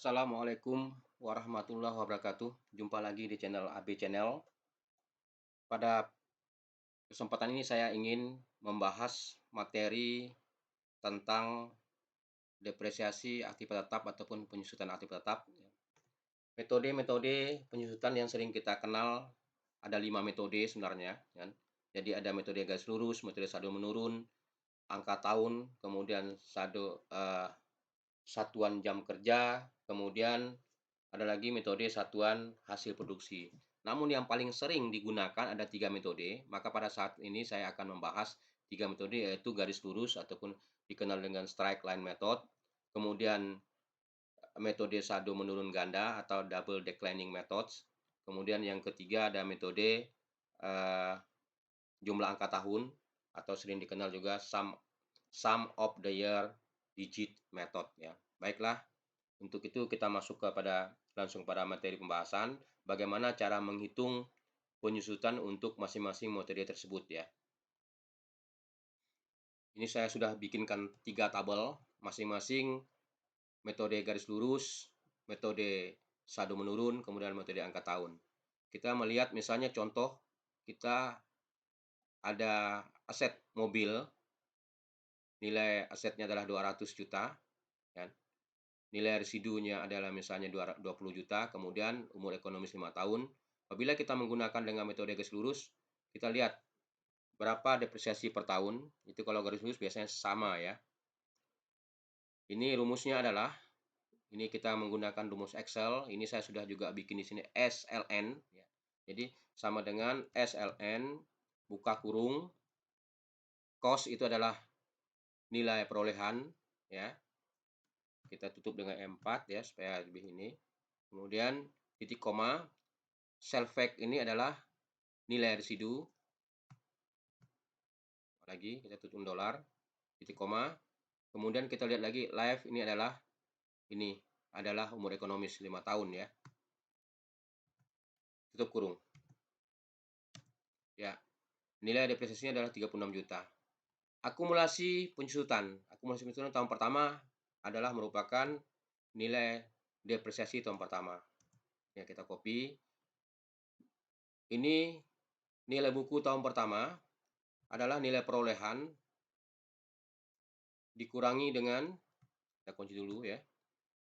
Assalamualaikum warahmatullahi wabarakatuh. Jumpa lagi di channel AB Channel. Pada kesempatan ini saya ingin membahas materi tentang depresiasi aktiva tetap ataupun penyusutan aktiva tetap. Metode-metode penyusutan yang sering kita kenal ada 5 metode sebenarnya, kan. Jadi ada metode garis lurus, metode saldo menurun, angka tahun, kemudian satuan jam kerja, kemudian ada lagi metode satuan hasil produksi. Namun yang paling sering digunakan ada 3 metode, maka pada saat ini saya akan membahas 3 metode, yaitu garis lurus ataupun dikenal dengan straight line method, kemudian metode saldo menurun ganda atau double declining methods, kemudian yang ketiga ada metode jumlah angka tahun atau sering dikenal juga sum of the year digit method, ya. Baiklah, untuk itu kita masuk langsung pada materi pembahasan, bagaimana cara menghitung penyusutan untuk masing-masing metode tersebut, ya. Ini saya sudah bikinkan 3 tabel, masing-masing metode garis lurus, metode saldo menurun, kemudian metode angka tahun. Kita melihat misalnya contoh, kita ada aset mobil, nilai asetnya adalah 200 juta, kan. Nilai residunya adalah misalnya 20 juta, kemudian umur ekonomis 5 tahun. Apabila kita menggunakan dengan metode garis lurus, kita lihat berapa depresiasi per tahun. Itu kalau garis lurus biasanya sama, ya. Ini rumusnya adalah, ini kita menggunakan rumus Excel. Ini saya sudah juga bikin di sini SLN, ya. Jadi sama dengan SLN buka kurung, cost itu adalah nilai perolehan, ya. Kita tutup dengan M4, ya, supaya lebih ini. Kemudian titik koma, sell fact ini adalah nilai residu. Lagi kita tutup dolar, titik koma. Kemudian kita lihat lagi live ini adalah umur ekonomis 5 tahun, ya. Tutup kurung. Ya. Nilai depresiasinya adalah 36 juta. Akumulasi penyusutan. Akumulasi penyusutan tahun pertama adalah merupakan nilai depresiasi tahun pertama. Ya, kita copy. Ini nilai buku tahun pertama adalah nilai perolehan dikurangi dengan, kita kunci dulu, ya,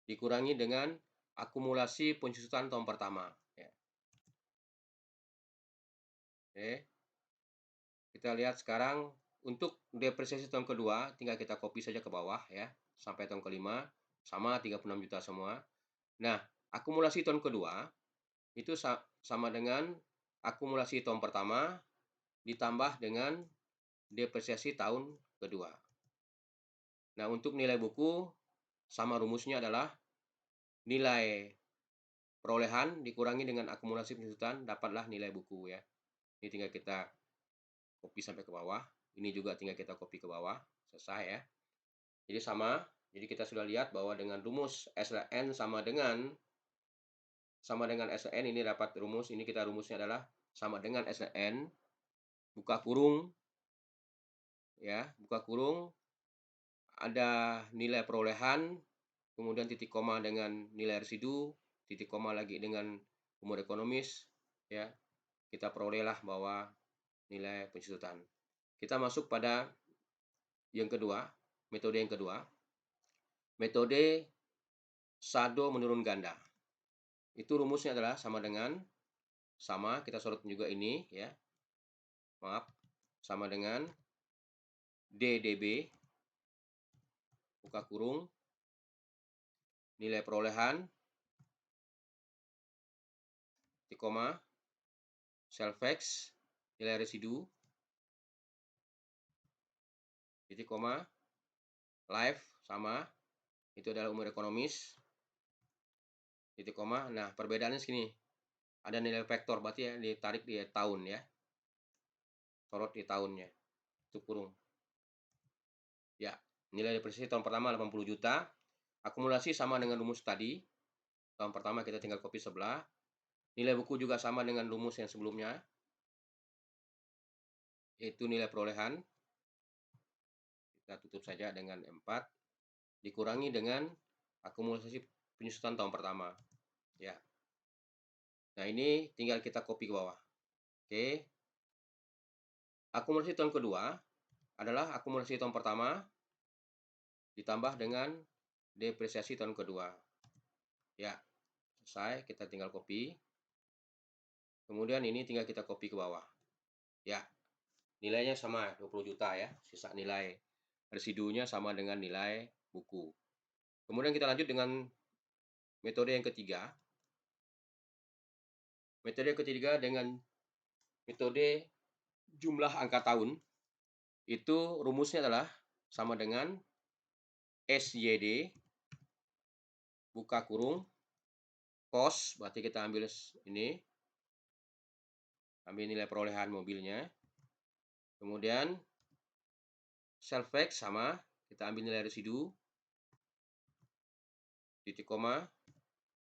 dikurangi dengan akumulasi penyusutan tahun pertama, ya. Oke, kita lihat sekarang untuk depresiasi tahun kedua, tinggal kita copy saja ke bawah, ya, sampai tahun kelima sama 36 juta semua. Nah, akumulasi tahun kedua itu sama dengan akumulasi tahun pertama ditambah dengan depresiasi tahun kedua. Nah, untuk nilai buku sama rumusnya adalah nilai perolehan dikurangi dengan akumulasi penyusutan, dapatlah nilai buku, ya. Ini tinggal kita copy sampai ke bawah. Ini juga tinggal kita copy ke bawah. Selesai, ya. Jadi sama. Jadi kita sudah lihat bahwa dengan rumus SLN sama dengan SLN, ini dapat rumus, ini kita rumusnya adalah sama dengan SLN buka kurung, ya, buka kurung, ada nilai perolehan, kemudian titik koma dengan nilai residu, titik koma lagi dengan umur ekonomis, ya. Kita perolehlah bahwa nilai penyusutan. Kita masuk pada yang kedua, metode yang kedua, metode saldo menurun ganda. Itu rumusnya adalah sama kita sorot juga ini, ya. Maaf, sama dengan DDB buka kurung, nilai perolehan, titik koma, sell facts, nilai residu, titik koma, live sama, itu adalah umur ekonomis, titik koma. Nah, perbedaannya segini, ada nilai vektor, berarti ya ditarik di tahun, ya, sorot di tahunnya, tutup kurung. Ya, nilai depresiasi tahun pertama 80 juta, akumulasi sama dengan rumus tadi, tahun pertama kita tinggal copy sebelah, nilai buku juga sama dengan rumus yang sebelumnya, yaitu nilai perolehan, kita tutup saja dengan 4, dikurangi dengan akumulasi penyusutan tahun pertama. Ya. Nah, ini tinggal kita copy ke bawah. Oke. Akumulasi tahun kedua adalah akumulasi tahun pertama ditambah dengan depresiasi tahun kedua. Ya, selesai. Kita tinggal copy. Kemudian ini tinggal kita copy ke bawah. Ya, nilainya sama 20 juta ya. Sisa nilai residunya sama dengan nilai buku. Kemudian kita lanjut dengan metode yang ketiga. Metode ketiga dengan metode jumlah angka tahun. Itu rumusnya adalah sama dengan SYD buka kurung kos, berarti kita ambil ini, ambil nilai perolehan mobilnya. Kemudian self-X sama, kita ambil nilai residu, titik koma,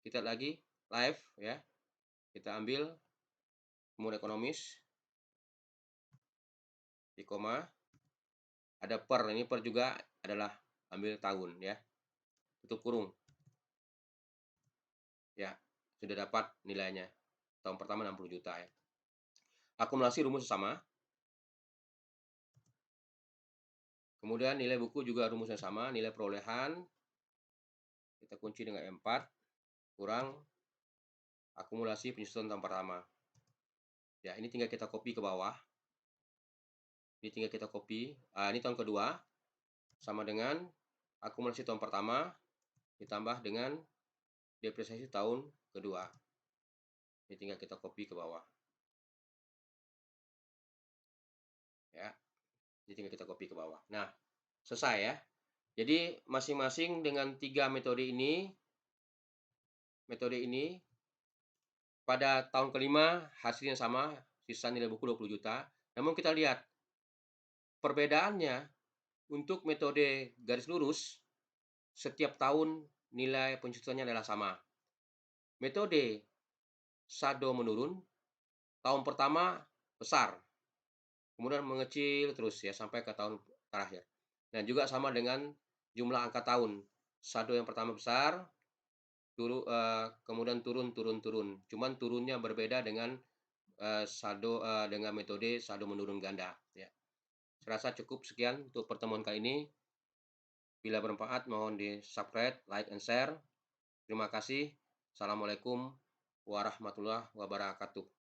kita lagi live ya, kita ambil kemudian ekonomis, titik koma, ada per, ini per juga adalah ambil tahun ya, tutup kurung. Ya, sudah dapat nilainya. Tahun pertama 60 juta ya. Akumulasi rumus sama. Kemudian nilai buku juga rumusnya sama, nilai perolehan kita kunci dengan M4 kurang akumulasi penyusutan tahun pertama. Ya, ini tinggal kita copy ke bawah. Ini tinggal kita copy. Ini tahun kedua sama dengan akumulasi tahun pertama ditambah dengan depresiasi tahun kedua. Ini tinggal kita copy ke bawah. Ya, ini tinggal kita copy ke bawah. Nah, selesai ya. Jadi masing-masing dengan 3 metode ini pada tahun kelima hasilnya sama, sisa nilai buku 20 juta. Namun kita lihat perbedaannya untuk metode garis lurus setiap tahun nilai penyusutannya adalah sama. Metode saldo menurun, tahun pertama besar, kemudian mengecil terus ya sampai ke tahun terakhir. Nah, juga sama dengan jumlah angka tahun. Saldo yang pertama besar, kemudian turun. Cuman turunnya berbeda dengan saldo dengan metode saldo menurun ganda ya. Saya rasa cukup sekian untuk pertemuan kali ini. Bila bermanfaat mohon di-subscribe, like, and share. Terima kasih. Assalamualaikum warahmatullahi wabarakatuh.